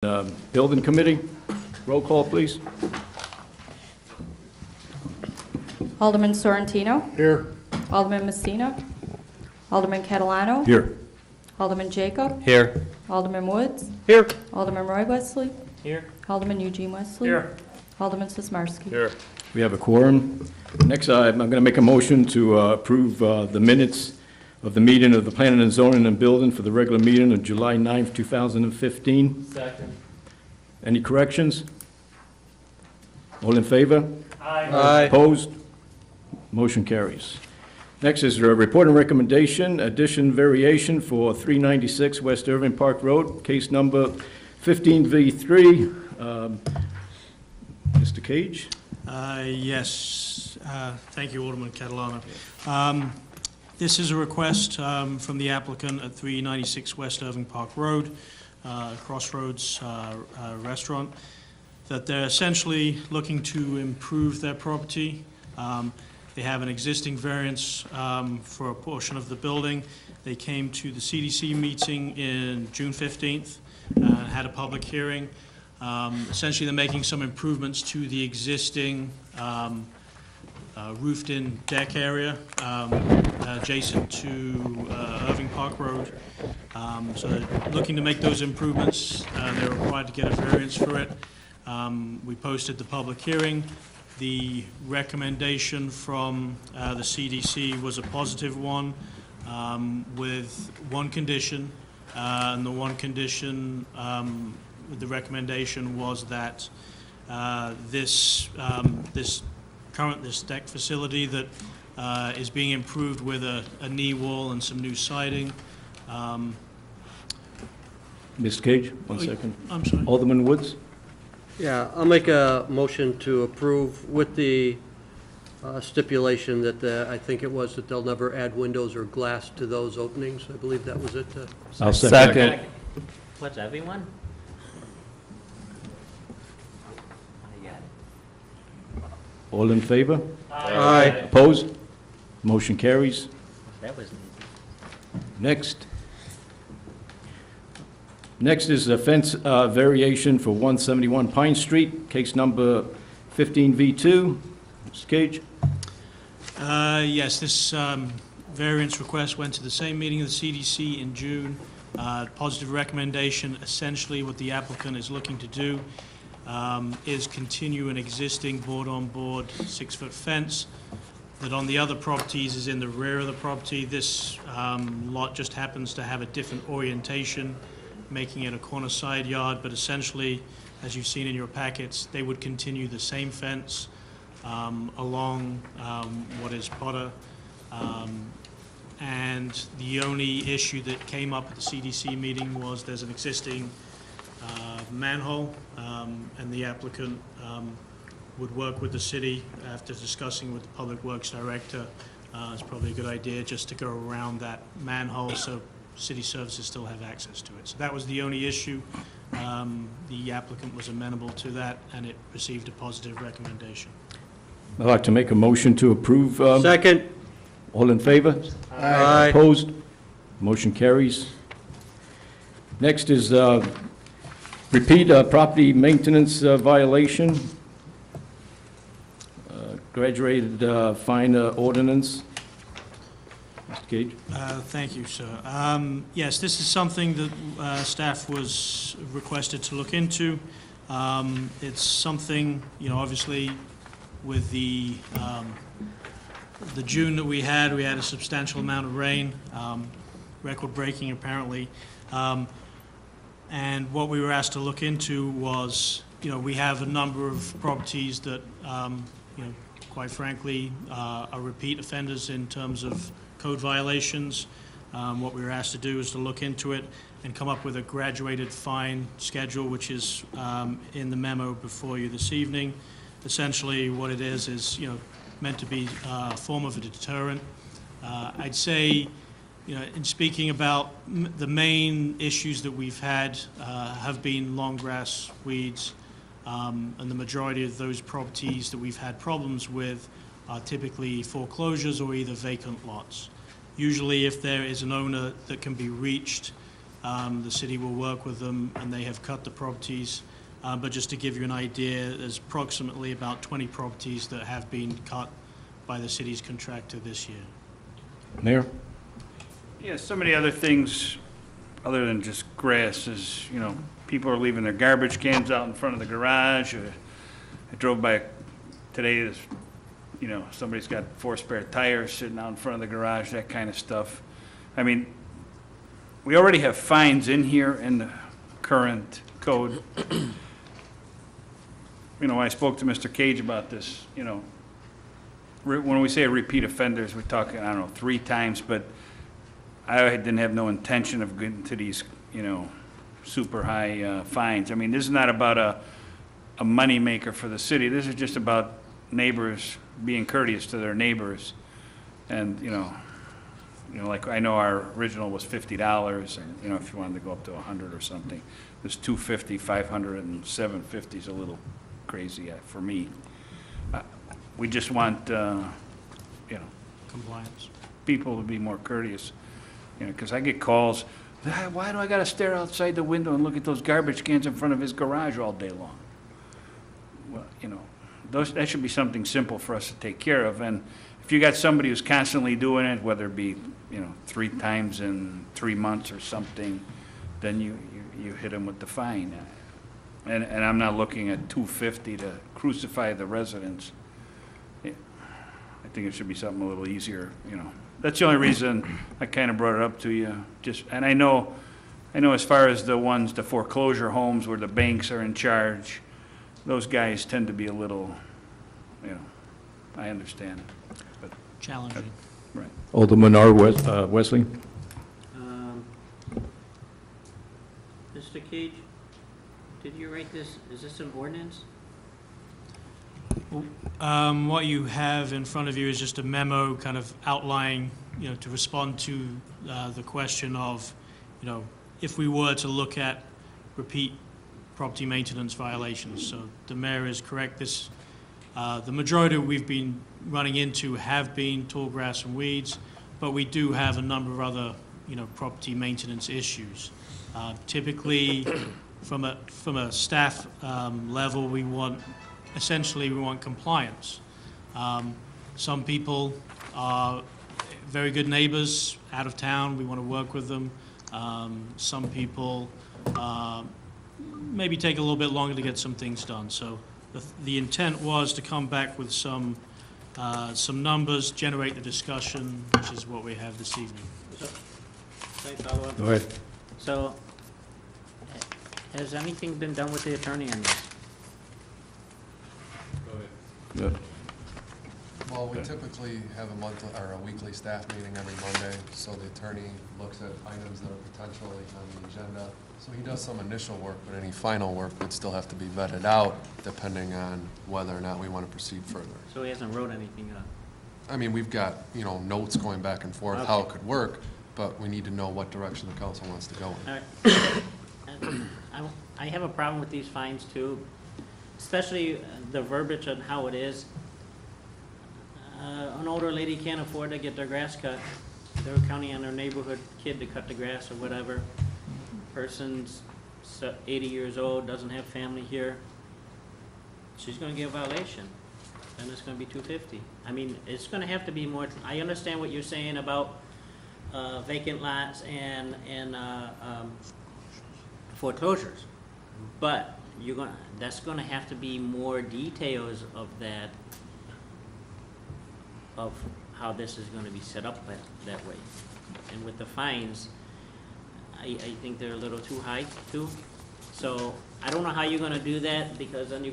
Building Committee, roll call, please. Alderman Sorrentino. Here. Alderman Messina. Alderman Catalano. Here. Alderman Jacob. Here. Alderman Woods. Here. Alderman Roy Wesley. Here. Alderman Eugene Wesley. Here. Alderman Sismarski. Here. We have a quorum. Next, I'm going to make a motion to approve the minutes of the meeting of the Planning and Zoning and Building for the regular meeting of July 9th, 2015. Second. Any corrections? All in favor? Aye. Opposed? Motion carries. Next is a report and recommendation, addition variation for 396 West Irving Park Road, case number 15V3. Mr. Cage? Yes. Thank you, Alderman Catalano. This is a request from the applicant at 396 West Irving Park Road, Crossroads Restaurant, that they're essentially looking to improve their property. They have an existing variance for a portion of the building. They came to the CDC meeting in June 15th, had a public hearing. Essentially, they're making some improvements to the existing roofed-in deck area adjacent to Irving Park Road. So they're looking to make those improvements. They're required to get a variance for it. We posted the public hearing. The recommendation from the CDC was a positive one with one condition, and the one condition the recommendation was that this deck facility that is being improved with a knee wall and some new siding. Mr. Cage, one second. I'm sorry. Alderman Woods? Yeah, I'll make a motion to approve with the stipulation that I think it was that they'll never add windows or glass to those openings. I believe that was it. I'll second. What's everyone? I got it. All in favor? Aye. Opposed? Motion carries. That was easy. Next is a fence variation for 171 Pine Street, case number 15V2. Mr. Cage? Yes, this variance request went to the same meeting of the CDC in June. Positive recommendation. Essentially, what the applicant is looking to do is continue an existing board-on-board 6-foot fence that on the other properties is in the rear of the property. This lot just happens to have a different orientation, making it a corner side yard, but essentially, as you've seen in your packets, they would continue the same fence along what is Potter. And the only issue that came up at the CDC meeting was there's an existing manhole, and the applicant would work with the city after discussing with the Public Works Director. It's probably a good idea just to go around that manhole so city services still have access to it. So that was the only issue. The applicant was amenable to that, and it received a positive recommendation. I'd like to make a motion to approve. Second. All in favor? Aye. Opposed? Motion carries. Next is repeat property maintenance violation. Graduated fine ordinance. Mr. Gage? Thank you, sir. Yes, this is something that staff was requested to look into. It's something, obviously, with the June that we had a substantial amount of rain, record-breaking apparently. And what we were asked to look into was, we have a number of properties that, quite frankly, are repeat offenders in terms of code violations. What we were asked to do is to look into it and come up with a graduated fine schedule, which is in the memo before you this evening. Essentially, what it is meant to be a form of a deterrent. I'd say, in speaking about the main issues that we've had have been long grass, weeds, and the majority of those properties that we've had problems with are typically foreclosures or either vacant lots. Usually, if there is an owner that can be reached The city will work with them, and they have cut the properties. But just to give you an idea, there's approximately about 20 properties that have been cut by the city's contractor this year. Mayor? Yeah, some of the other things, other than just grass, is, you know, people are leaving their garbage cans out in front of the garage. I drove by today, there's, you know, somebody's got 4 spare tires sitting out in front of the garage, that kind of stuff. I mean, we already have fines in here in the current code. You know, I spoke to Mr. Cage about this, you know, when we say repeat offenders, we're talking, I don't know, 3 times, but I didn't have no intention of getting to these, you know, super high fines. I mean, this is not about a moneymaker for the city. This is just about neighbors being courteous to their neighbors. And, you know, like, I know our original was $50, and, you know, if you wanted to go up to 100 or something, this $250, $500, and $750 is a little crazy for me. We just want, you know, Compliance. people to be more courteous, you know, because I get calls, why do I gotta stare outside the window and look at those garbage cans in front of his garage all day long? Well, you know, that should be something simple for us to take care of, and if you got somebody who's constantly doing it, whether it be, you know, 3 times in 3 months or something, then you hit them with the fine. And I'm not looking at $250 to crucify the residents. I think it should be something a little easier, you know. That's the only reason I kind of brought it up to you. And I know as far as the foreclosure homes where the banks are in charge, those guys tend to be a little, you know, I understand. But, Challenging. right. Alderman Wesley? Mr. Cage, did you write this, is this an ordinance? What you have in front of you is just a memo kind of outlining, you know, to respond to the question of, you know, if we were to look at repeat property maintenance violations. So the mayor is correct. The majority we've been running into have been tall grass and weeds, but we do have a number of other, you know, property maintenance issues. Typically, from a staff level, we want compliance. Some people are very good neighbors out of town. We want to work with them. Some people maybe take a little bit longer to get some things done. So the intent was to come back with some numbers, generate the discussion, which is what we have this evening. Can I follow up? Go ahead. So, has anything been done with the attorney on this? Yeah. Well, we typically have a weekly staff meeting every Monday, so the attorney looks at items that are potentially on the agenda. So he does some initial work, but any final work would still have to be vetted out, depending on whether or not we want to proceed further. So he hasn't wrote anything up? I mean, we've got, you know, notes going back and forth, how it could work, but we need to know what direction the council wants to go in. All right. I have a problem with these fines too, especially the verbiage on how it is. An older lady can't afford to get their grass cut. They're counting on their neighborhood kid to cut the grass or whatever. Person's 80 years old, doesn't have family here. She's gonna get a violation, and it's gonna be $250. I mean, it's gonna have to be more, I understand what you're saying about vacant lots and foreclosures, but that's gonna have to be more details of that, of how this is gonna be set up that way. And with the fines, I think they're a little too high too. So I don't know how you're gonna do that, because then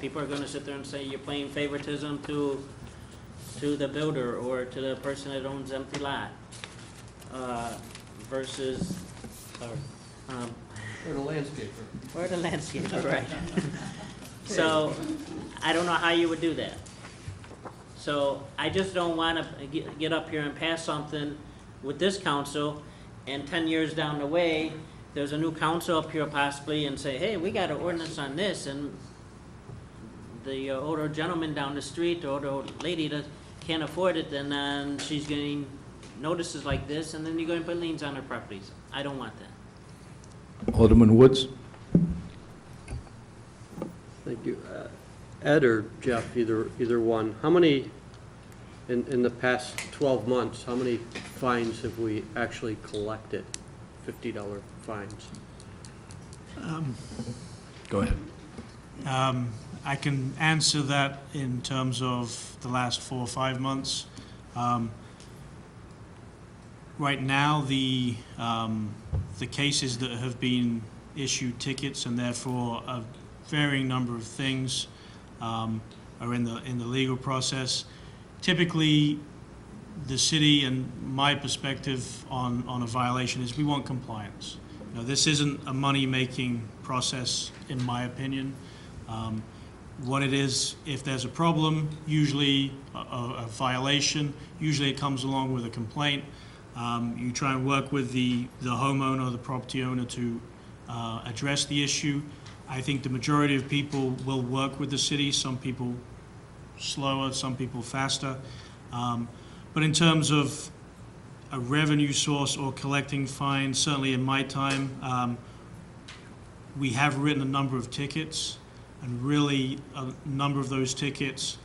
people are gonna sit there and say you're playing favoritism to the builder or to the person that owns empty lot, versus, Or the landscaper. or the landscaper, right? So, I don't know how you would do that. So, I just don't wanna get up here and pass something with this council, and 10 years down the way, there's a new council up here possibly, and say, hey, we got an ordinance on this, and the older gentleman down the street, the older lady that can't afford it, and then she's getting notices like this, and then you're gonna put liens on her properties. I don't want that. Alderman Woods? Thank you. Ed or Jeff, either one, how many, in the past 12 months, how many fines have we actually collected? $50 fines? Go ahead. I can answer that in terms of the last 4 or 5 months. Right now, the cases that have been issued tickets and therefore a varying number of things are in the legal process. Typically, the city and my perspective on a violation is we want compliance. You know, this isn't a money-making process, in my opinion. What it is, if there's a problem, usually a violation, usually it comes along with a complaint. You try and work with the homeowner, the property owner to address the issue. I think the majority of people will work with the city, some people slower, some people faster. But in terms of a revenue source or collecting fines, certainly in my time, we have written a number of tickets, and really a number of those tickets,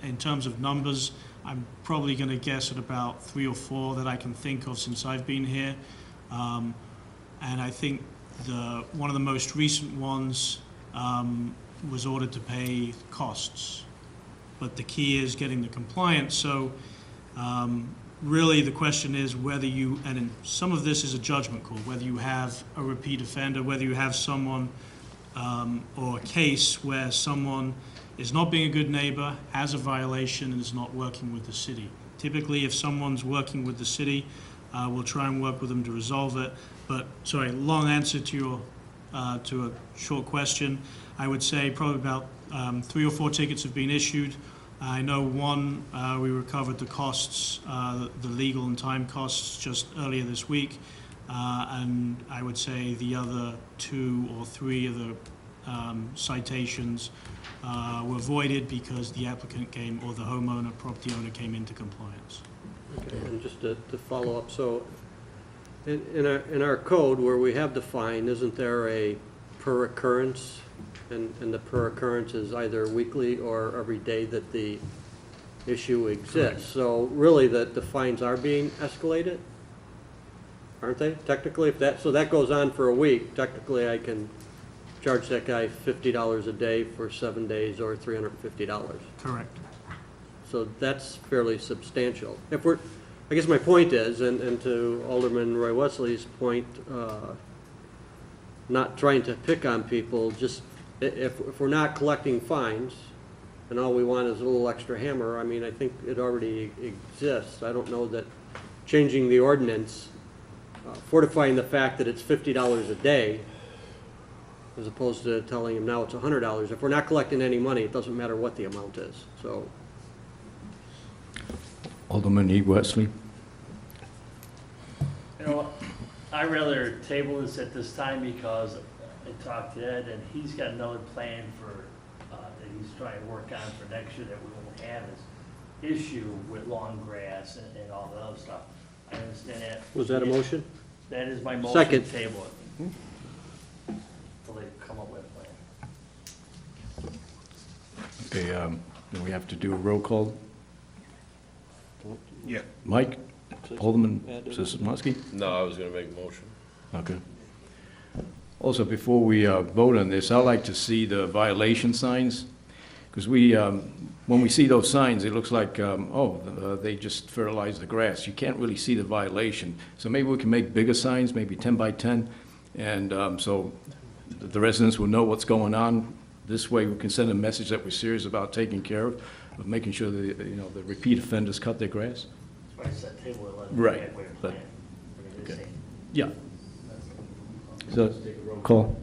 in terms of numbers, I'm probably going to guess at about 3 or 4 that I can think of since I've been here. And I think one of the most recent ones was ordered to pay costs. But the key is getting the compliance. So really the question is whether you, and in some of this is a judgment call, whether you have a repeat offender, whether you have someone or a case where someone is not being a good neighbor, has a violation, and is not working with the city. Typically, if someone's working with the city, we'll try and work with them to resolve it. But, sorry, long answer to a short question. I would say probably about 3 or 4 tickets have been issued. I know one, we recovered the costs, the legal and time costs just earlier this week. And I would say the other 2 or 3 of the citations were voided because the applicant came, or the homeowner, property owner came into compliance. Okay, and just to follow up, so in our code where we have the fine, isn't there a per occurrence? And the per occurrence is either weekly or every day that the issue exists. So really the fines are being escalated, aren't they? Technically, so that goes on for a week, technically I can charge that guy $50 a day for 7 days or $350. Correct. So that's fairly substantial. I guess my point is, and to Alderman Roy Wesley's point, not trying to pick on people, just if we're not collecting fines and all we want is a little extra hammer, I mean, I think it already exists. I don't know that changing the ordinance, fortifying the fact that it's $50 a day, as opposed to telling him now it's $100. If we're not collecting any money, it doesn't matter what the amount is, so. Alderman E. Wesley? You know, I'd rather table this at this time because I talked to Ed and he's got another plan that he's trying to work on for next year that we won't have this issue with long grass and all the other stuff. I understand that. Was that a motion? That is my motion Second. to table it. Till they come up with a plan. Okay, then we have to do a roll call. Yeah. Mike? Alderman Sismarski? No, I was gonna make a motion. Okay. Also, before we vote on this, I'd like to see the violation signs, because when we see those signs, it looks like, they just fertilized the grass. You can't really see the violation. So maybe we can make bigger signs, maybe 10 by 10, and so the residents will know what's going on. This way, we can send a message that we're serious about taking care of making sure that, the repeat offenders cut their grass. That's why I said table it. Right, That way to but- plan. We're gonna okay. say- Yeah. So, call.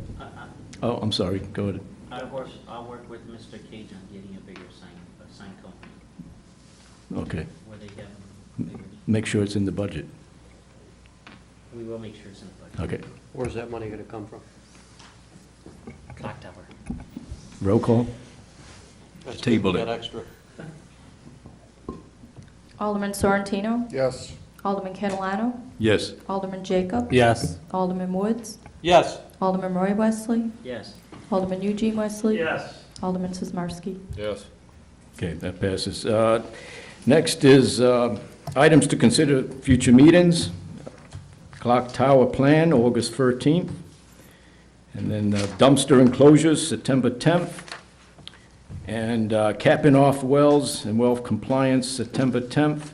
Oh, I'm sorry, go ahead. I'll work with Mr. Cage on getting a bigger sign company, Okay. where they have bigger. Make sure it's in the budget. We will make sure it's in the budget. Okay. Where's that money gonna come from? Clock tower. Roll call? Table it. That extra. Alderman Sorrentino? Yes. Alderman Catalano. Yes. Alderman Jacob. Yes. Alderman Woods. Yes. Alderman Roy Wesley. Yes. Alderman Eugene Wesley. Yes. Alderman Sizmarsky. Yes. Okay, that passes. Next is items to consider future meetings. Clock Tower Plan, August 13th. And then dumpster enclosures, September 10th. And capping off wells and well compliance, September 10th.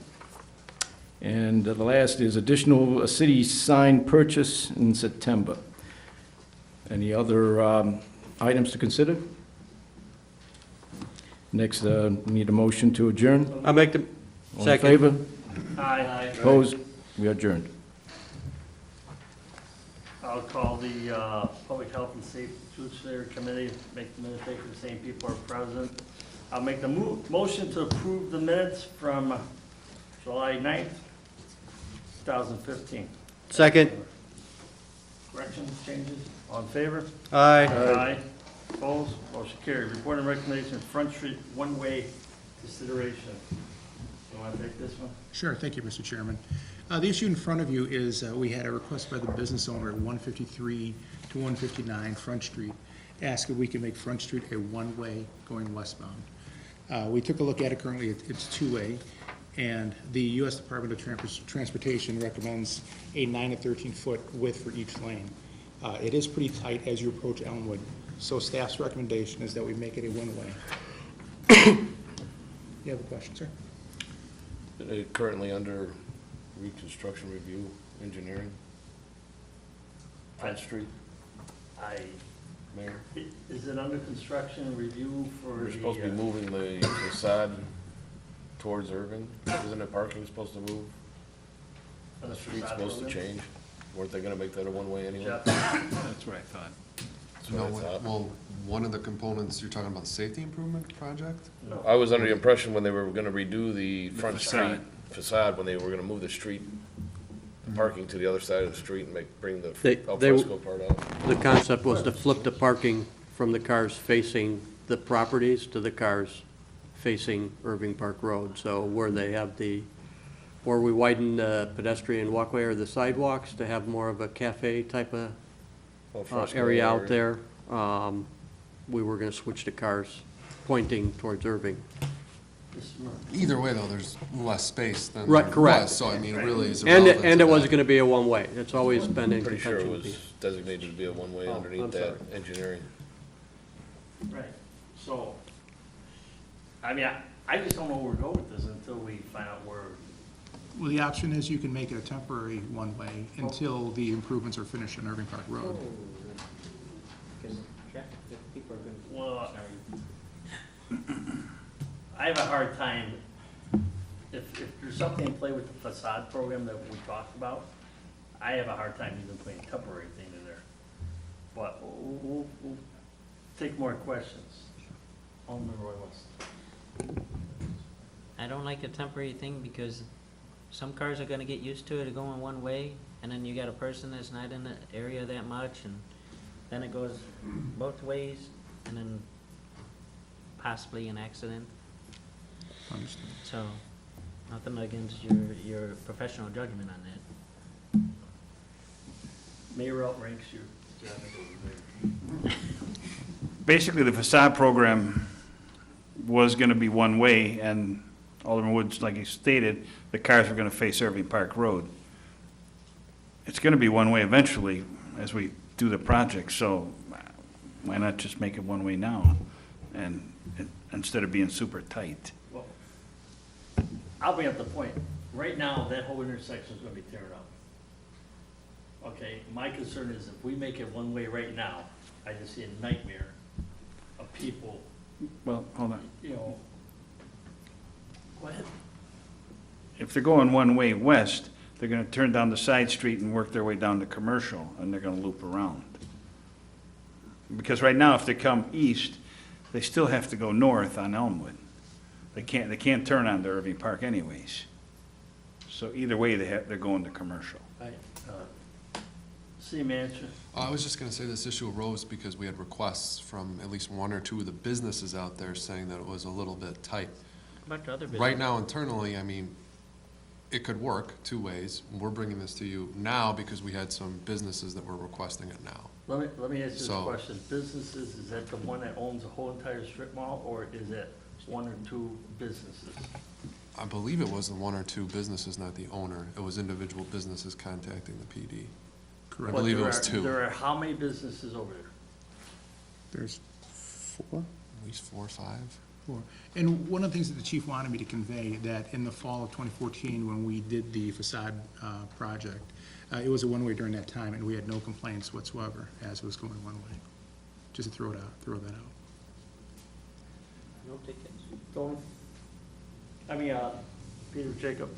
And the last is additional city sign purchase in September. Any other items to consider? Next, need a motion to adjourn. I'll make the, All in second. favor? Aye. Opposed? We are adjourned. I'll call the Public Health and Safety Judiciary Committee, make the minutes take the same people are present. I'll make the motion to approve the minutes from July 9th, 2015. Second. Corrections, changes, all in favor? Aye. Aye. Opposed? Motion carried. Report and recommendation, Front Street one-way consideration. You want to take this one? Sure, thank you, Mr. Chairman. The issue in front of you is we had a request by the business owner at 153 to 159 Front Street, ask if we can make Front Street a one-way going westbound. We took a look at it. Currently, it's two-way, and the U.S. Department of Transportation recommends a 9 to 13-foot width for each lane. It is pretty tight as you approach Elmwood, so staff's recommendation is that we make it a one-way. You have a question, sir? Currently under reconstruction review, engineering, Front Street, Mayor. Is it under construction and review for We're the... supposed to be moving the facade towards Irving. Isn't it parking supposed to move? on The the street's facade supposed to building? change. Weren't they gonna make that a one-way anyway? Jeff? That's what I thought. That's what I thought. Well, one of the components, you're talking about the safety improvement project? No. I was under the impression when they were gonna redo the The Front facade. Street facade, when they were gonna move the street, the parking to the other side of the street and bring the They- al they- fresco part out. The concept was to flip the parking from the cars facing the properties to the cars facing Irving Park Road. So where they have where we widen the pedestrian walkway or the sidewalks to have more of a cafe type of Al fresco area out there, we were gonna switch the cars pointing towards Irving. Either way, though, there's less space than Right, there correct. was, so I mean, it really is And, irrelevant and to it was that. gonna be a one-way. It's always been in Pretty sure it contention. was designated to be a one-way Oh, underneath I'm that sorry. engineering. Right, so, I mean, I just don't know where to go with this until we find out where, Well, the option is you can make it a temporary one-way until the improvements are finished on Irving Park Road. well, I have a hard time, if there's something in play with the facade program that we talked about, I have a hard time even putting a temporary thing in there. But we'll take more questions. Alderman Roy West. I don't like a temporary thing because some cars are gonna get used to it going one way, and then you got a person that's not in the area that much, and then it goes both ways, and then possibly an accident. Understood. So, nothing against your professional judgment on that. Mayor outranks you. Basically, the facade program was gonna be one way, and Alderman Woods, like he stated, the cars were gonna face Irving Park Road. It's gonna be one way eventually as we do the project, so why not just make it one way now? And instead of being super tight. Well, I'll bring up the point. Right now, that whole intersection is gonna be teared up. Okay, my concern is if we make it one way right now, I just see a nightmare of people, Well, hold on. you know. Go ahead. If they're going one way west, they're gonna turn down the side street and work their way down to Commercial, and they're gonna loop around. Because right now, if they come east, they still have to go north on Elmwood. They can't turn onto Irving Park anyways. So either way, they're going to Commercial. City manager, I was just gonna say this issue arose because we had requests from at least one or two of the businesses out there saying that it was a little bit tight. How about the other business? Right now internally, I mean, it could work two ways. We're bringing this to you now because we had some businesses that were requesting it now. Let me ask you this So- question. Businesses, is that the one that owns the whole entire strip mall, or is it one or two businesses? I believe it was the one or two businesses, not the owner. It was individual businesses contacting the PD. I But believe it there was are- two. There are how many businesses over there? There's four. At least 4 or 5. Four. And one of the things that the chief wanted me to convey, that in the fall of 2014, when we did the facade project, it was a one-way during that time, and we had no complaints whatsoever as it was going one way. Just to throw that out. No tickets. Tony? Peter Jacob.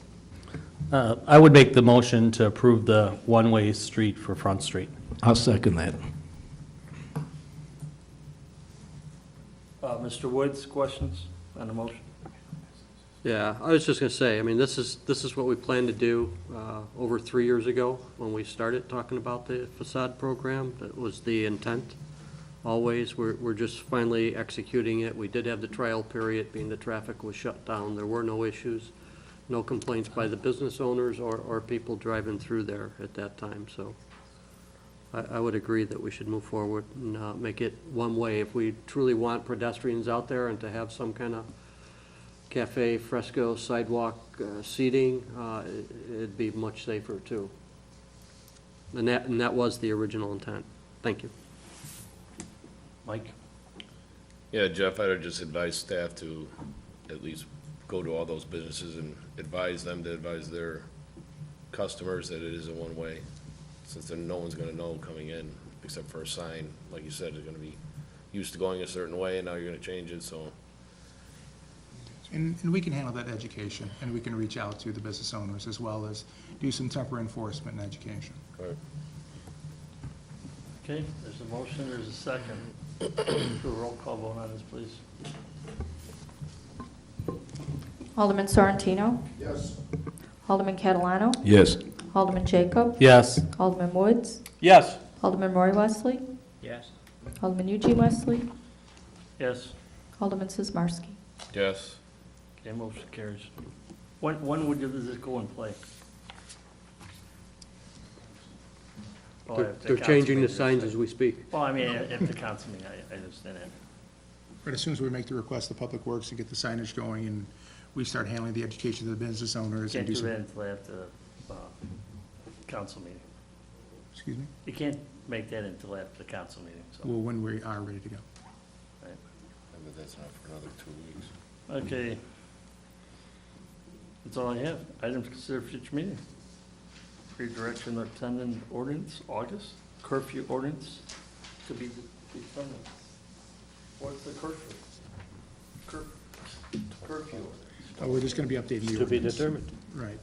I would make the motion to approve the one-way street for Front Street. I'll second that. Mr. Woods, questions on the motion? Yeah, I was just gonna say, I mean, this is what we planned to do over 3 years ago when we started talking about the facade program. That was the intent. Always, we're just finally executing it. We did have the trial period, being the traffic was shut down. There were no issues, no complaints by the business owners or people driving through there at that time, so I would agree that we should move forward and make it one way. If we truly want pedestrians out there and to have some kind of cafe, fresco, sidewalk seating, it'd be much safer too. And that was the original intent. Thank you. Mike? Yeah, Jeff, I'd just advise staff to at least go to all those businesses and advise them to advise their customers that it is a one-way, since then no one's gonna know coming in, except for a sign. Like you said, they're gonna be used to going a certain way, and now you're gonna change it, so. And we can handle that education, and we can reach out to the business owners as well as do some temporary enforcement and education. Right. Okay, there's a motion, there's a second. Do a roll call vote on this, please. Alderman Sorrentino? Yes. Alderman Catalano? Yes. Alderman Jacob? Yes. Alderman Woods? Yes. Alderman Roy Wesley? Yes. Alderman Eugene Wesley? Yes. Alderman Sizmarsky? Yes. Okay, motion carries. When would this go in play? Oh, if the They're council changing the meeting is signs set. as we speak. Well, I mean, if the council meeting, I understand that. But as soon as we make the request to Public Works to get the signage going, and we start handling the education of the business owners and Can't do do some... that until after the council meeting. Excuse me? You can't make that until after the council meeting, so. Well, when we are ready to go. Right. But that's not for another 2 weeks. Okay. That's all I have. Items considered for future meeting. Redirection of attendant ordinance, August, curfew ordinance to be determined. What's the curfew? Curfew ordinance. Oh, we're just going to be updating the To be ordinance. determined. Right.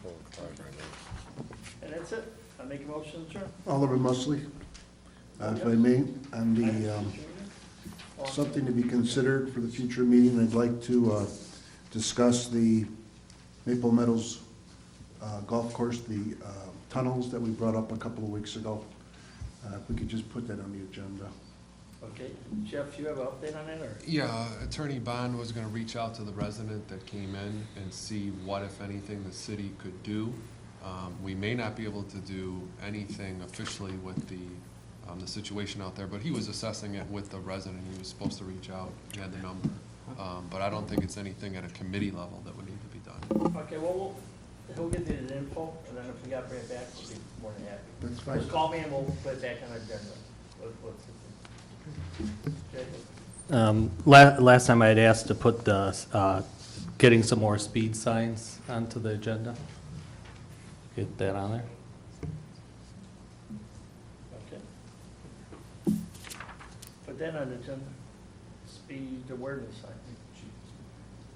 12 o'clock right now. And that's it. I make a motion to adjourn. Alderman Mussley, if I may, on the, something to be considered for the future meeting, I'd like to discuss the Maple Meadows Golf Course, the tunnels that we brought up a couple of weeks ago. If we could just put that on the agenda. Okay. Jeff, you have an update on that, or? Yeah, Attorney Bond was gonna reach out to the resident that came in and see what, if anything, the city could do. We may not be able to do anything officially with the situation out there, but he was assessing it with the resident. He was supposed to reach out, he had the number. But I don't think it's anything at a committee level that would need to be done. Okay, well, he'll get you the info, and then if we got to bring it back, we'll be more than happy. That's fine. Just call me and we'll put it back on our agenda. What's it? Jacob? Last time I had asked to put the, getting some more speed signs onto the agenda. Get that on there. Okay. Put that on the agenda. Speed awareness sign.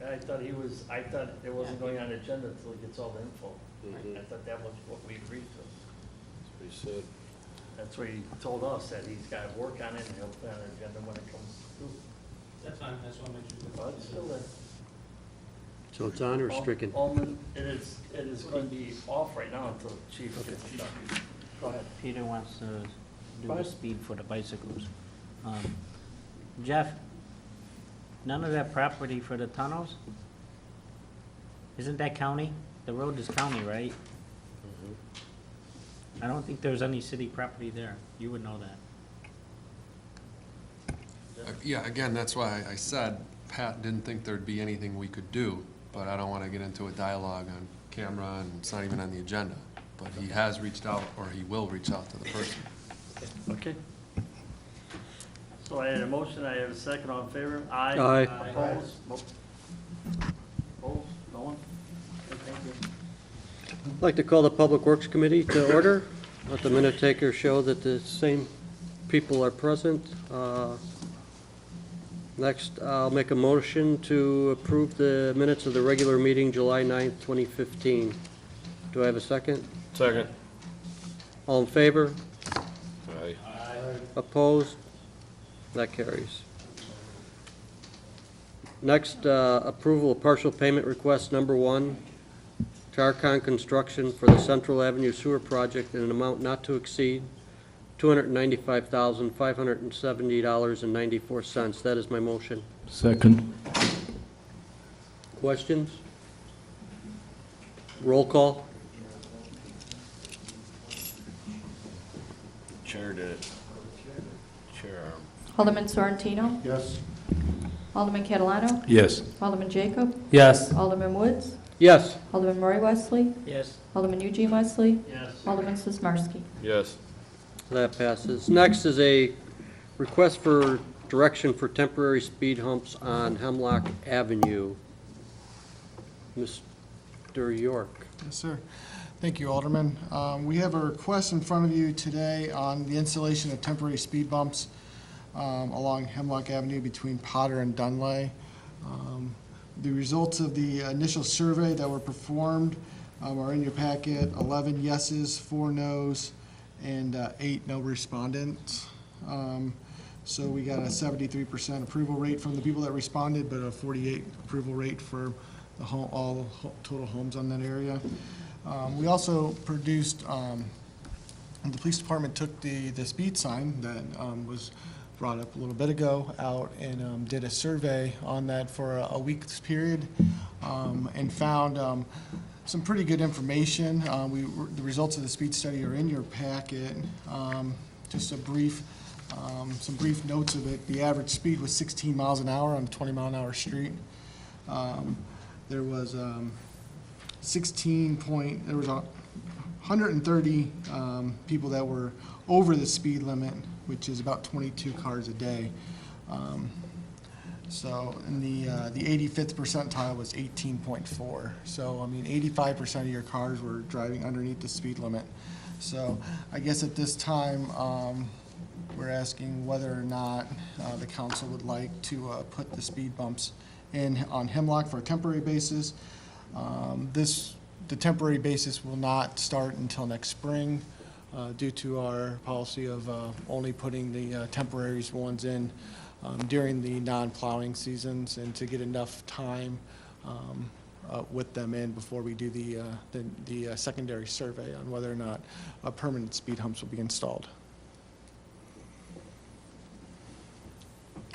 I thought it wasn't going on the agenda until he gets all the info. I thought that was what we agreed to. That's what he said. That's what he told us, that he's got to work on it and he'll put it on the agenda when it comes through. That's fine, that's what makes you. But it's still there. So it's on or stricken? Alderman, it is going to be off right now until the chief gets it done. Go ahead. Peter wants to Go do the ahead. speed for the bicycles. Jeff, none of that property for the tunnels? Isn't that county? The road is county, right? I don't think there's any city property there. You would know that. Yeah, again, that's why I said Pat didn't think there'd be anything we could do, but I don't want to get into a dialogue on camera, and it's not even on the agenda. But he has reached out, or he will reach out to the person. Okay. So I had a motion, I have a second, all in favor? Aye. Aye. Opposed? Opposed? No one? Okay, thank you. I'd like to call the Public Works Committee to order. Let the minute taker show that the same people are present. Next, I'll make a motion to approve the minutes of the regular meeting, July 9th, 2015. Do I have a second? Second. All in favor? Aye. Opposed? That carries. Next, approval of partial payment request number 1, Tarcon Construction for the Central Avenue Sewer Project in an amount not to exceed $295,570.94. That is my motion. Second. Questions? Roll call? Chair did it. Chair. Alderman Sorrentino? Yes? Alderman Catalano? Yes. Alderman Jacob? Yes. Alderman Woods? Yes. Alderman Roy Wesley? Yes. Alderman Eugene Wesley? Yes. Alderman Sismarski? Yes. That passes. Next is a request for direction for temporary speed humps on Hemlock Avenue. Mr. York. Yes, sir. Thank you, Alderman. We have a request in front of you today on the installation of temporary speed bumps along Hemlock Avenue between Potter and Dunlay. The results of the initial survey that were performed are in your packet. 11 yeses, 4 nos, and 8 no respondents. So we got a 73% approval rate from the people that responded, but a 48% approval rate for the all total homes on that area. We also produced, the police department took the speed sign that was brought up a little bit ago out and did a survey on that for a week's period and found some pretty good information. The results of the speed study are in your packet. Just a brief, some brief notes of it. The average speed was 16 miles an hour on a 20-mile-an-hour street. There was 130 people that were over the speed limit, which is about 22 cars a day. So, and the 85th percentile was 18.4. So, I mean, 85% of your cars were driving underneath the speed limit. So, I guess at this time, we're asking whether or not the council would like to put the speed bumps in on Hemlock for a temporary basis. The temporary basis will not start until next spring due to our policy of only putting the temporaries ones in during the non-plowing seasons and to get enough time with them in before we do the secondary survey on whether or not permanent speed humps will be installed.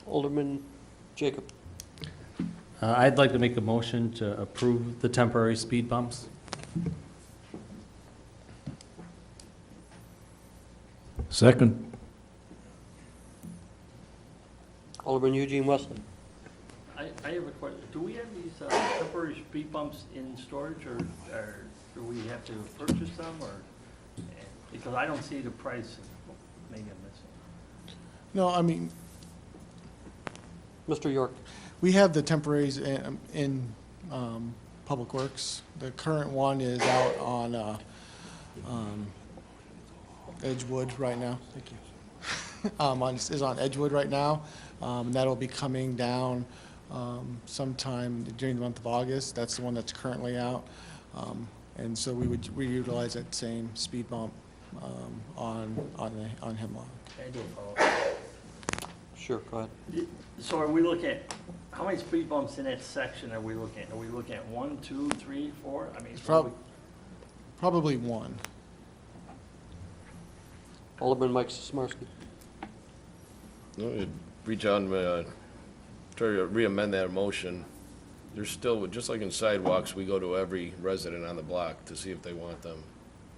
Alderman Jacob. I'd like to make a motion to approve the temporary speed bumps. Second. Alderman Eugene Wesley. I have a question. Do we have these temporary speed bumps in storage, or do we have to purchase them, or, because I don't see the price, maybe I'm missing. No, I mean, Mr. York. we have the temporaries in Public Works. The current one is out on Edgewood right now. Thank you. Is on Edgewood right now. That'll be coming down sometime during the month of August. That's the one that's currently out. And so we would reutilize that same speed bump on Hemlock. I do follow. Sure, go ahead. So are we looking at, how many speed bumps in that section are we looking at? Are we looking at 1, 2, 3, 4? I mean, It's probably one. Alderman Mike Sismarski. Reach out and try to re-amend that motion there's still, just like in sidewalks, we go to every resident on the block to see if they want them.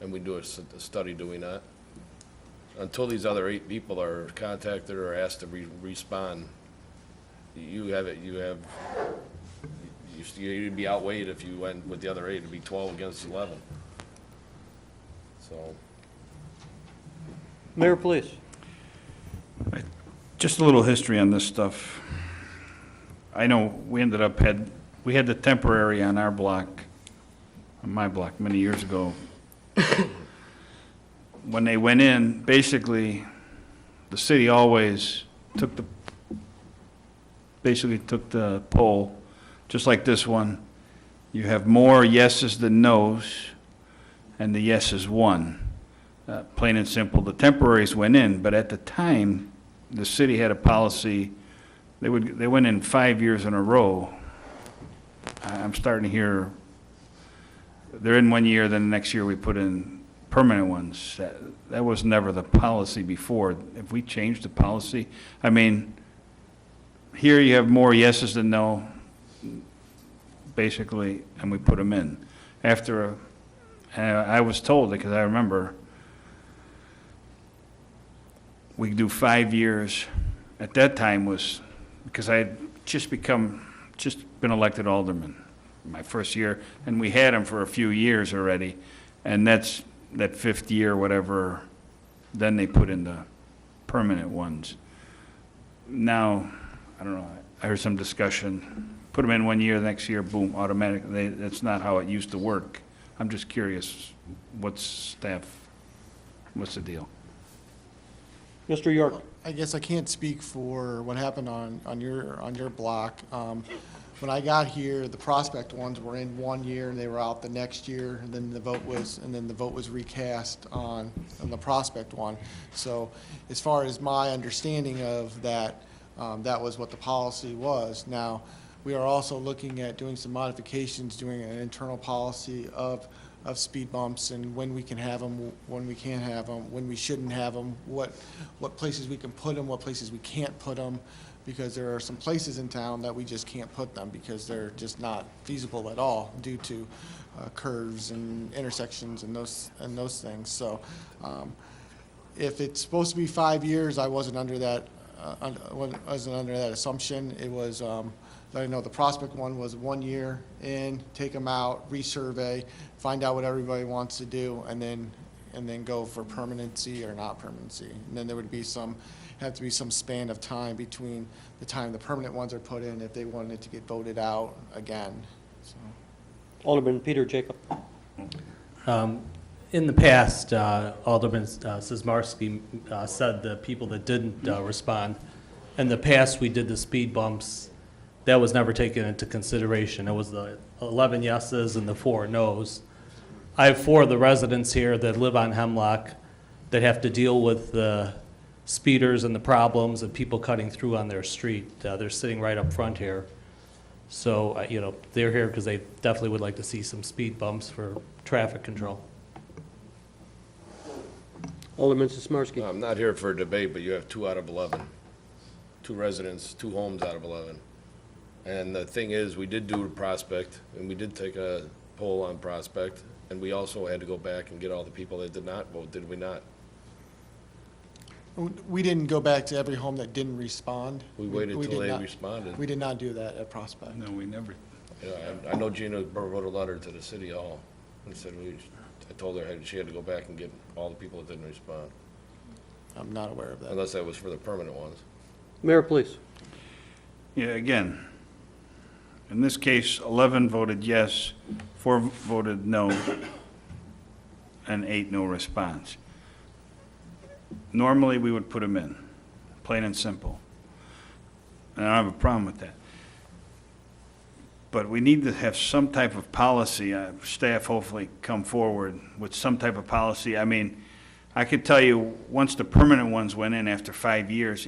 And we do a study, do we not? Until these other 8 people are contacted or asked to respond, you'd be outweighed if you went with the other 8, it'd be 12 against 11. So, Mayor, please. Just a little history on this stuff. I know we had the temporary on our block, on my block, many years ago. When they went in, basically, the city always took the poll, just like this one. You have more yeses than nos, and the yeses won. Plain and simple, the temporaries went in, but at the time, the city had a policy, they went in 5 years in a row. I'm starting to hear, they're in 1 year, then the next year we put in permanent ones. That was never the policy before. If we changed the policy, I mean, here you have more yeses than no, basically, and we put them in. I was told, because I remember, we do 5 years. At that time was, because I had just been elected alderman my first year, and we had them for a few years already, and that's that 5th year, whatever, then they put in the permanent ones. Now, I don't know, I heard some discussion, put them in 1 year, the next year, boom, automatically. That's not how it used to work. I'm just curious, what's the deal? Mr. York. I guess I can't speak for what happened on your block. When I got here, the Prospect ones were in 1 year and they were out the next year, and then the vote was recast on the Prospect one. So as far as my understanding of that, that was what the policy was. Now, we are also looking at doing some modifications, doing an internal policy of speed bumps and when we can have them, when we can't have them, when we shouldn't have them, what places we can put them, what places we can't put them, because there are some places in town that we just can't put them because they're just not feasible at all due to curves and intersections and those things. So if it's supposed to be 5 years, I wasn't under that assumption. It was I know the Prospect one was 1 year in, take them out, resurvey, find out what everybody wants to do, and then go for permanency or not permanency. And then there would have to be some span of time between the time the permanent ones are put in if they wanted to get voted out again. So. Alderman Peter Jacob. In the past, Alderman Sismarski said the people that didn't respond, in the past we did the speed bumps. That was never taken into consideration. It was the 11 yeses and the 4 nos. I have 4 of the residents here that live on Hemlock that have to deal with the speeders and the problems and people cutting through on their street. They're sitting right up front here. So, they're here because they definitely would like to see some speed bumps for traffic control. Alderman Sismarski. I'm not here for a debate, but you have 2 out of 11. 2 residents, 2 homes out of 11. And the thing is, we did do a Prospect, and we did take a poll on Prospect, and we also had to go back and get all the people that did not vote, did we not? We didn't go back to every home that didn't respond. We waited till did they not- responded. We did not do that at Prospect. No, we never. I know Gina wrote a letter to the city hall and said, I told her she had to go back and get all the people that didn't respond, I'm not aware of that. unless that was for the permanent ones. Mayor, please. Yeah, again, in this case, 11 voted yes, 4 voted no, and 8 no response. Normally, we would put them in, plain and simple. And I don't have a problem with that. But we need to have some type of policy, staff hopefully come forward with some type of policy. I mean, I could tell you, once the permanent ones went in after 5 years,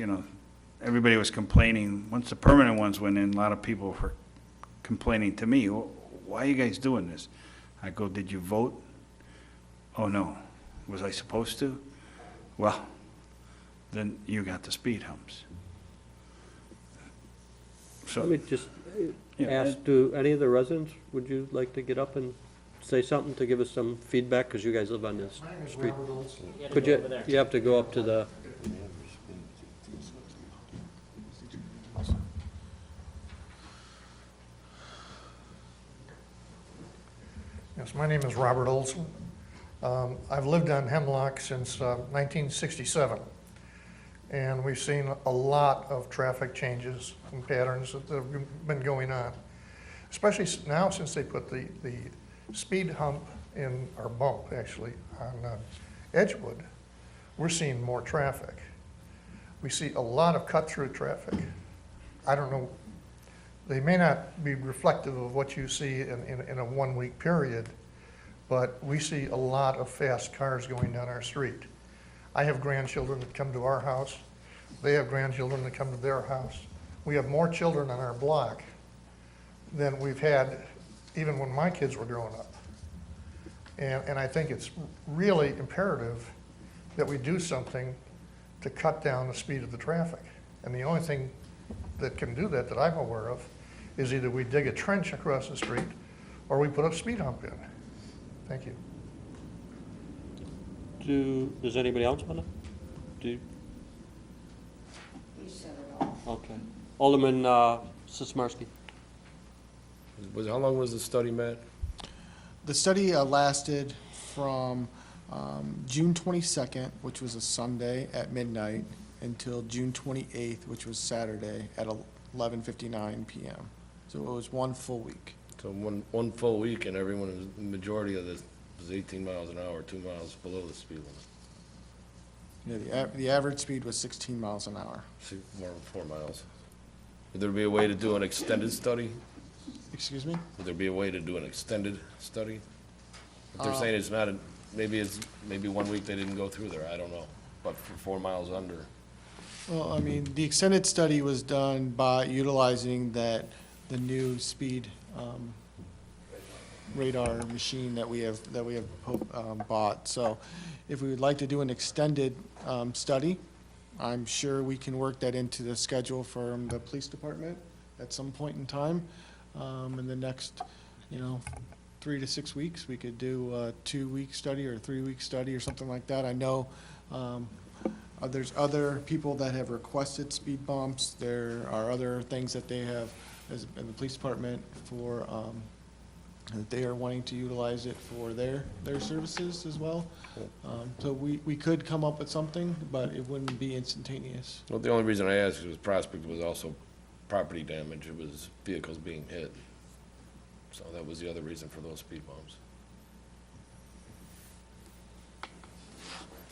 everybody was complaining. Once the permanent ones went in, a lot of people were complaining to me, why are you guys doing this? I go, did you vote? Oh, no. Was I supposed to? Well, then you got the speed humps. Let me just Yeah, ask, do any of the residents, would you like to get up and say something to give us some feedback, because you guys live on this street? Could you, you have to go up to the, Yes, my name is Robert Olson. I've lived on Hemlock since 1967, and we've seen a lot of traffic changes and patterns that have been going on, especially now since they put the speed hump in, or bump actually, on Edgewood. We're seeing more traffic. We see a lot of cut-through traffic. I don't know, they may not be reflective of what you see in a one-week period, but we see a lot of fast cars going down our street. I have grandchildren that come to our house. They have grandchildren that come to their house. We have more children on our block than we've had even when my kids were growing up. And I think it's really imperative that we do something to cut down the speed of the traffic. And the only thing that can do that I'm aware of is either we dig a trench across the street or we put a speed hump in. Thank you. does anybody else want to? Do? Okay. Alderman Sismarski. How long was the study, Matt? The study lasted from June 22nd, which was a Sunday at midnight, until June 28th, which was Saturday at 11:59 p.m. So it was one full week. So one full week, and everyone, the majority of this was 18 miles an hour, 2 miles below the speed limit. Yeah, the average speed was 16 miles an hour. More than 4 miles. Would there be a way to do an extended study? Excuse me? Would there be a way to do an extended study? If they're saying it's not, maybe 1 week they didn't go through there, I don't know. But for 4 miles under, Well, I mean, the extended study was done by utilizing the new speed radar machine that we have bought. So if we would like to do an extended study, I'm sure we can work that into the schedule from the police department at some point in time. In the next, 3 to 6 weeks, we could do a 2-week study or a 3-week study or something like that. I know there's other people that have requested speed bumps. There are other things that they have in the police department for, that they are wanting to utilize it for their services as well. So we could come up with something, but it wouldn't be instantaneous. well, the only reason I asked was Prospect was also property damage, it was vehicles being hit. So that was the other reason for those speed bumps.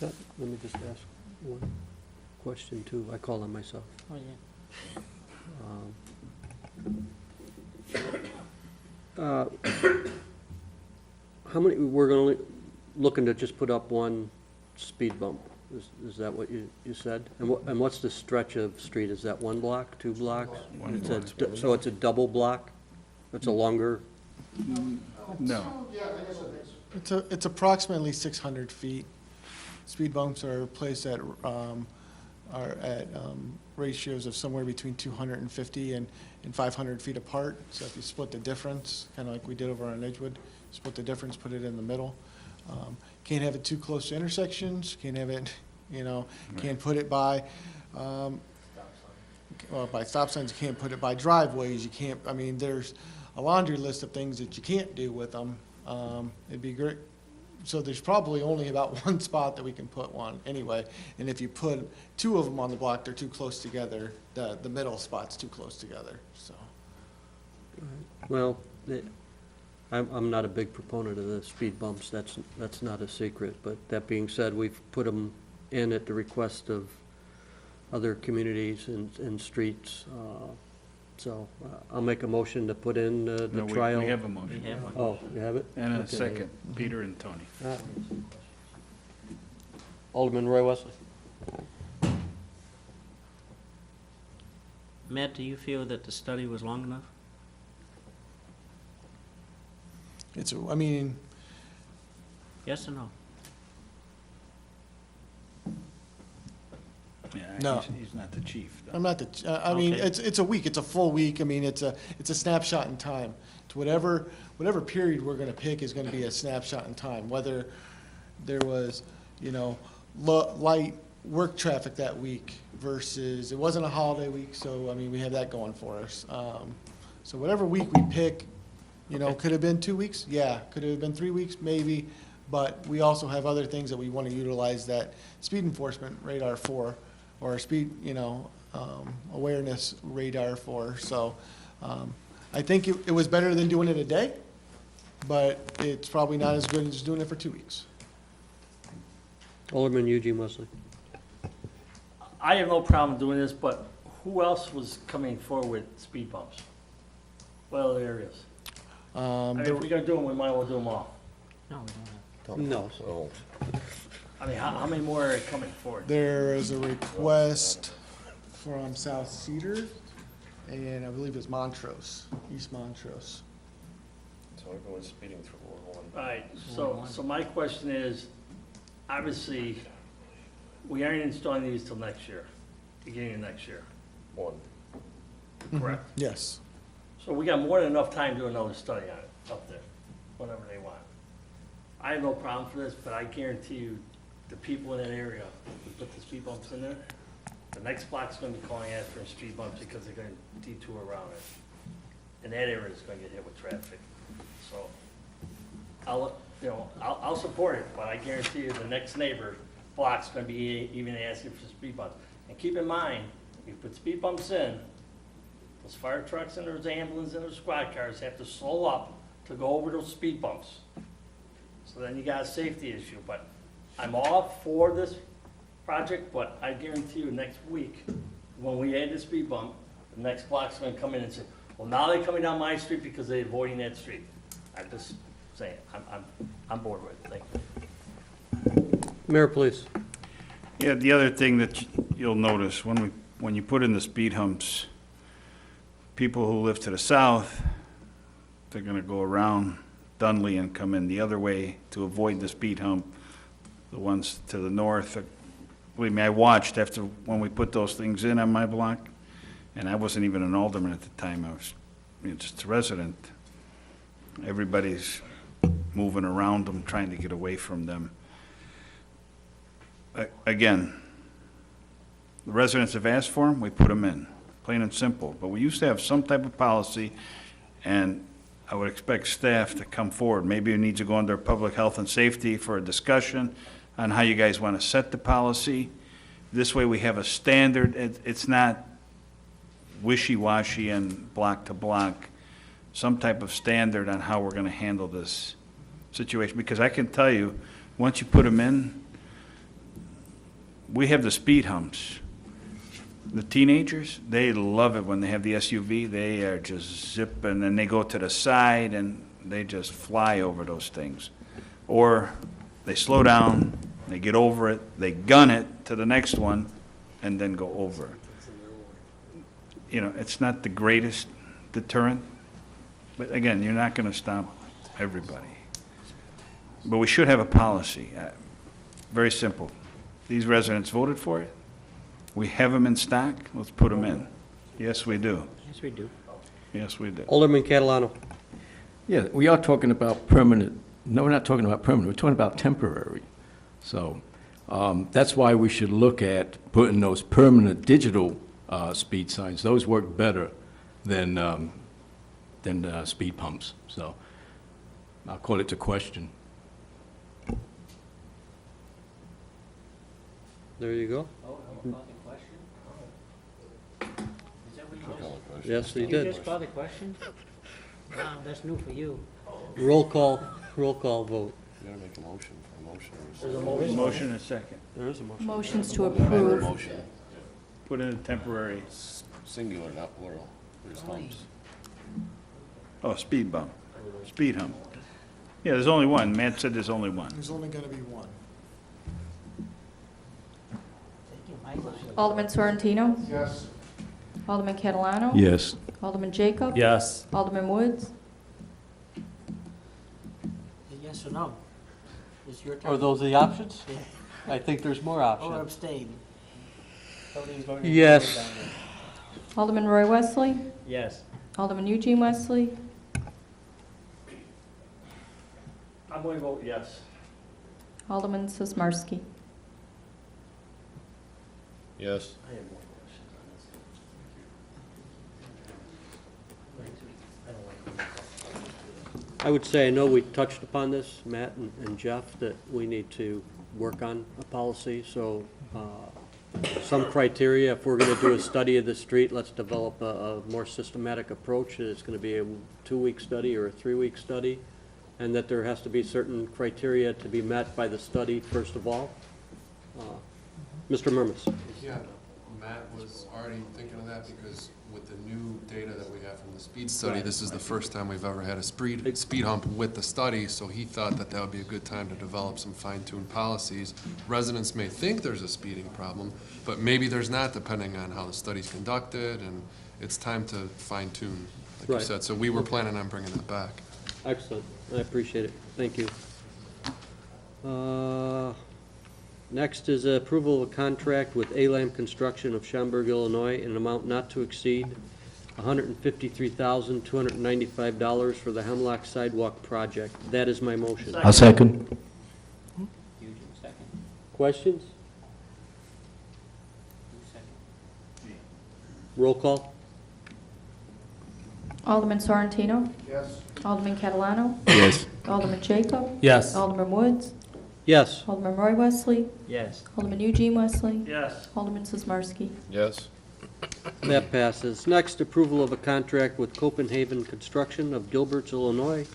Let me just ask one question too. I call on myself. Oh, yeah. How many, we're going to, looking to just put up one speed bump? Is that what you said? And what's the stretch of street? Is that 1 block, 2 blocks? So it's a double block? It's a longer? No. It's approximately 600 feet. Speed bumps are placed at ratios of somewhere between 250 and 500 feet apart. So if you split the difference, kind of like we did over on Edgewood, split the difference, put it in the middle. Can't have it too close to intersections. Can't have it, can't put it by, by stop signs. You can't put it by driveways. You can't. I mean, there's a laundry list of things that you can't do with them. It'd be great. So there's probably only about one spot that we can put one anyway. And if you put 2 of them on the block, they're too close together. The middle spot's too close together, so. Well, I'm not a big proponent of the speed bumps. That's not a secret. But that being said, we've put them in at the request of other communities and streets. So I'll make a motion to put in the No, trial. we have a motion. We have one. Oh, you have it? And a Okay. second, Peter and Tony. Alderman Roy Wesley. Matt, do you feel that the study was long enough? I mean, Yes or no? Yeah, No. He's not the chief, though. I'm not the, I mean, Okay. it's a week, it's a full week, I mean, it's a snapshot in time. It's whatever period we're gonna pick is gonna be a snapshot in time, whether there was, you know, light work traffic that week versus, it wasn't a holiday week, so, I mean, we have that going for us. So whatever week we pick, you know, could have been 2 weeks, yeah, could have been 3 weeks, maybe, but we also have other things that we wanna utilize that speed enforcement radar for, or speed, you know, awareness radar for, so, I think it was better than doing it a day, but it's probably not as good as doing it for 2 weeks. Alderman Eugene Wesley. I have no problem doing this, but who else was coming forward with speed bumps? What other areas? I mean, if we're gonna do them, we might as well do them all. No, we don't have. No. So, I mean, how many more are coming forward? There is a request from South Cedar, and I believe it's Montrose, East Montrose. so everyone's speeding through Ward 1. All right, so my question is, obviously, we aren't installing these till next year, beginning of next year, 1. correct? Yes. So we got more than enough time to do another study on it up there, whatever they want. I have no problem for this, but I guarantee you, the people in that area who put the speed bumps in there, the next block's gonna be calling after speed bumps because they're gonna detour around it. And that area is gonna get hit with traffic. So, I'll support it, but I guarantee you, the next neighbor block's gonna be even asking for speed bumps. And keep in mind, if you put speed bumps in, those fire trucks and those ambulances and those squad cars have to slow up to go over those speed bumps. So then you got a safety issue, but I'm all for this project, but I guarantee you next week, when we add the speed bump, the next block's gonna come in and say, well, now they're coming down my street because they're avoiding that street. I'm just saying, I'm bored with it, thank you. Mayor, please. Yeah, the other thing that you'll notice, when you put in the speed humps, people who live to the south, they're gonna go around Dunley and come in the other way to avoid the speed hump. The ones to the north, believe me, I watched after, when we put those things in on my block, and I wasn't even an alderman at the time, I was, just a resident. Everybody's moving around them, trying to get away from them. Again, the residents have asked for them, we put them in, plain and simple. But we used to have some type of policy, and I would expect staff to come forward. Maybe it needs to go under public health and safety for a discussion on how you guys want to set the policy. This way we have a standard, it's not wishy-washy and block to block, some type of standard on how we're going to handle this situation. Because I can tell you, once you put them in, we have the speed humps. The teenagers, they love it when they have the SUV. They are just zipping, and they go to the side, and they just fly over those things. Or they slow down, they get over it, they gun it to the next one, and then go over it. You know, it's not the greatest deterrent, but again, you're not going to stop everybody. But we should have a policy. Very simple. These residents voted for it. We have them in stock. Let's put them in. Yes, we do. Yes, we do. Yes, we do. Alderman Catalano. Yeah, we are talking about permanent, no, we're not talking about permanent, we're talking about temporary. So that's why we should look at putting those permanent digital speed signs. Those work better than speed pumps. So I'll call it to question. There you go. Oh, about the question? Is that what you just? Yes, he You did. just called the question? Wow, that's new for you. Roll call vote. You gotta make a motion for a motion. There's a motion. Motion and second. There is a motion. Motions to approve. Motion, Put in a temporary, singular, not plural. There's humps. oh, speed bump, speed hump. Yeah, there's only one. Matt said there's only one. There's only gonna be one. Alderman Sorrentino? Yes. Alderman Catalano? Yes. Alderman Jacob? Yes. Alderman Woods? Yes or no? It's your Are turn. those the options? Yeah. I think there's more Or options. abstain. Yes. Alderman Roy Wesley, Yes. Alderman Eugene Wesley, I'm going to vote yes. Alderman Sismarski. Yes. I have more questions on this. I would say, I know we touched upon this, Matt and Jeff, that we need to work on a policy, so some criteria, if we're gonna do a study of the street, let's develop a more systematic approach. It's gonna be a 2-week study or a 3-week study, and that there has to be certain criteria to be met by the study, first of all. Mr. Murmas. Yeah, Matt was already thinking of that because with the new data that we have from the speed study, this is the first time we've ever had a speed hump with the study, so he thought that that would be a good time to develop some fine-tuned policies. Residents may think there's a speeding problem, but maybe there's not, depending on how the study's conducted, and it's time to fine-tune, like you Right. said. So we were planning on bringing that back. Excellent, I appreciate it, thank you. Next is approval of a contract with ALAM Construction of Schaumburg, Illinois, in an amount not to exceed $153,295 for the Hemlock Sidewalk Project. That is my motion. I'll second. Eugene, second. Questions? Who's second? Roll call? Alderman Sorrentino, Yes. Alderman Catalano, Yes. Alderman Jacob, Yes. Alderman Woods, Yes. Alderman Roy Wesley, Yes. Alderman Eugene Wesley, Yes. Alderman Sismarski. Yes. That passes. Next, approval of a contract with Copenhagen Construction of Gilberts, Illinois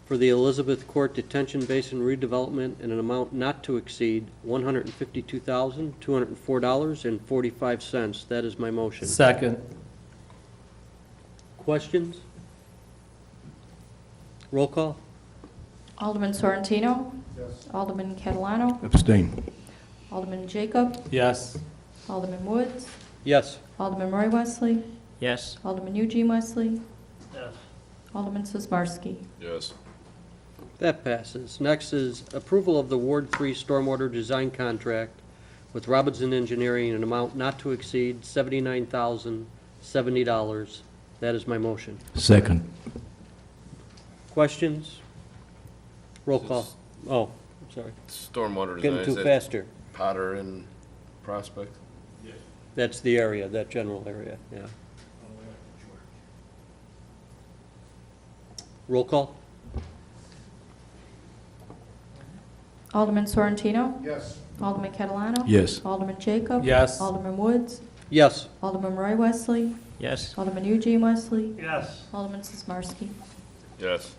for the Elizabeth Court Detention Basin redevelopment in an amount not to exceed $152,204.45. That is my motion. Second. Questions? Roll call? Alderman Sorrentino, Yes. Alderman Catalano, Abstain. Alderman Jacob, Yes. Alderman Woods, Yes. Alderman Roy Wesley, Yes. Alderman Eugene Wesley, Yes. Alderman Sismarski. Yes. That passes. Next is approval of the Ward 3 Stormwater Design Contract with Robinson Engineering in an amount not to exceed $79,070. That is my motion. Second. Questions? Roll call. Oh, I'm sorry. Stormwater Getting design, too is that faster. Potter and Prospect? That's the area, that general area, yeah. Roll call? Alderman Sorrentino, Yes. Alderman Catalano, Yes. Alderman Jacob, Yes. Alderman Woods, Yes. Alderman Roy Wesley, Yes. Alderman Eugene Wesley, Yes. Alderman Sismarski. Yes.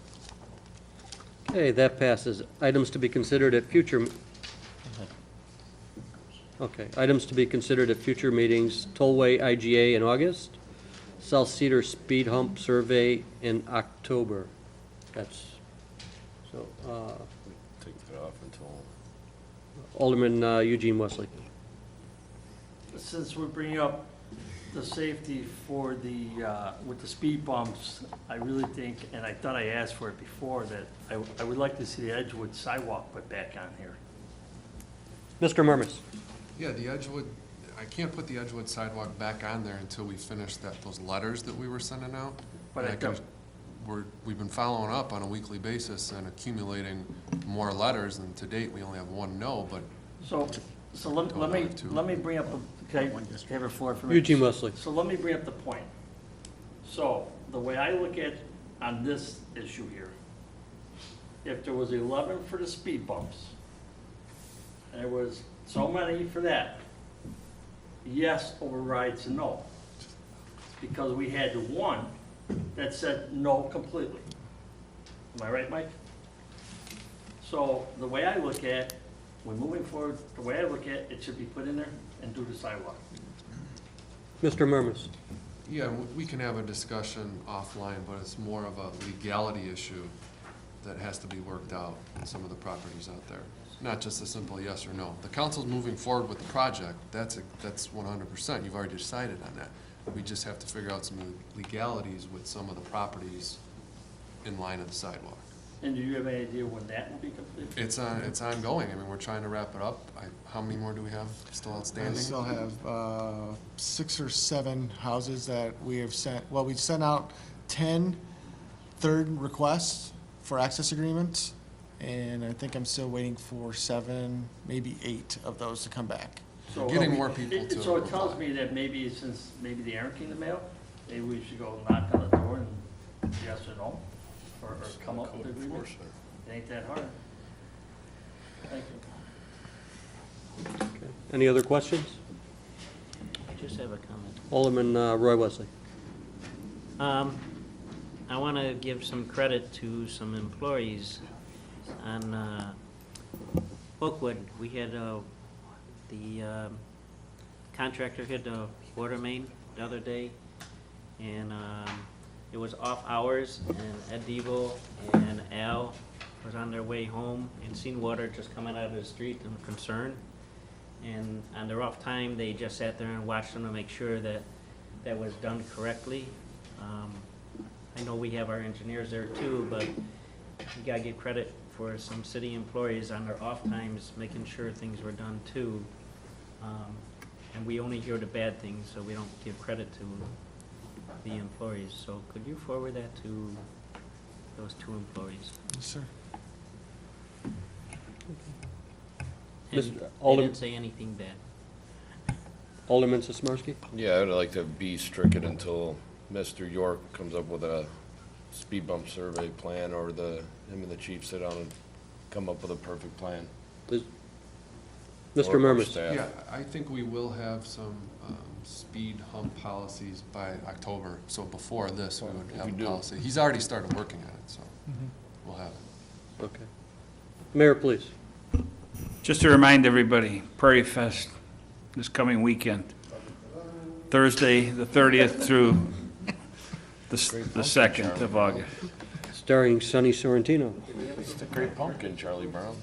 Okay, that passes. Items to be considered at future. Okay, items to be considered at future meetings, Tollway IGA in August, South Cedar Speed Hump Survey in October. That's, so, Take that off until, Alderman Eugene Wesley. Since we're bringing up the safety for the, with the speed bumps, I really think, and I thought I asked for it before, that I would like to see the Edgewood sidewalk put back on here. Mr. Murmas. Yeah, the Edgewood, I can't put the Edgewood sidewalk back on there until we finish those letters that we were sending out. But And I I can- don't- we've been following up on a weekly basis and accumulating more letters, and to date, we only have one no, but So let me bring up, okay, have a floor for me. Eugene Wesley. So let me bring up the point. So, the way I look at, on this issue here, if there was 11 for the speed bumps, and there was so many for that, yes overrides no. Because we had one that said no completely. Am I right, Mike? So, the way I look at, when moving forward, the way I look at, it should be put in there and do the sidewalk. Mr. Murmas. yeah, we can have a discussion offline, but it's more of a legality issue that has to be worked out in some of the properties out there. Not just a simple yes or no. The council's moving forward with the project, that's 100%, you've already decided on that. We just have to figure out some legalities with some of the properties in line of the sidewalk. And do you have any idea when that will be completed? It's ongoing. I mean, we're trying to wrap it up. How many more do we have still I outstanding? still have 6 or 7 houses that we have sent, well, we've sent out 10 third requests for access agreements, and I think I'm still waiting for 7, maybe 8 of those to come back. So Getting more people to So it tells apply. me that maybe since maybe they aren't getting the mail, maybe we should go knock on the door and yes or no, or come up with an agreement. It ain't that hard. Thank you. Any other questions? I just have a comment. Alderman Roy Wesley. I want to give some credit to some employees on Oakwood. We had the contractor hit the water main the other day, and it was off hours, and Ed Devo and Al was on their way home and seen water just coming out of the street and concerned. And on their off time, they just sat there and watched them to make sure that that was done correctly. I know we have our engineers there too, but you gotta give credit for some city employees on their off times, making sure things were done too. And we only hear the bad things, so we don't give credit to the employees. So could you forward that to those 2 employees? Yes, sir. And Mr. they Alderman- didn't say anything bad. Alderman Sismarski? Yeah, I'd like to be stricken until Mr. York comes up with a speed bump survey plan, or him and the chief sit down and come up with a perfect plan. Mr. Or Murmas? staff. Yeah, I think we will have some speed hump policies by October. So before this, we would If have we a do. policy. He's already started working on it, so we'll have it. Okay. Mayor, please. Just to remind everybody, Prairie Fest this coming weekend, Thursday, the 30th through the 2nd of August. Starring Sonny Sorrentino. It's the Great Pumpkin, Charlie Brown.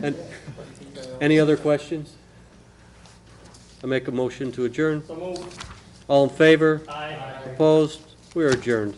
And any other questions? I make a motion to adjourn. All in favor? Aye. Opposed? We are adjourned.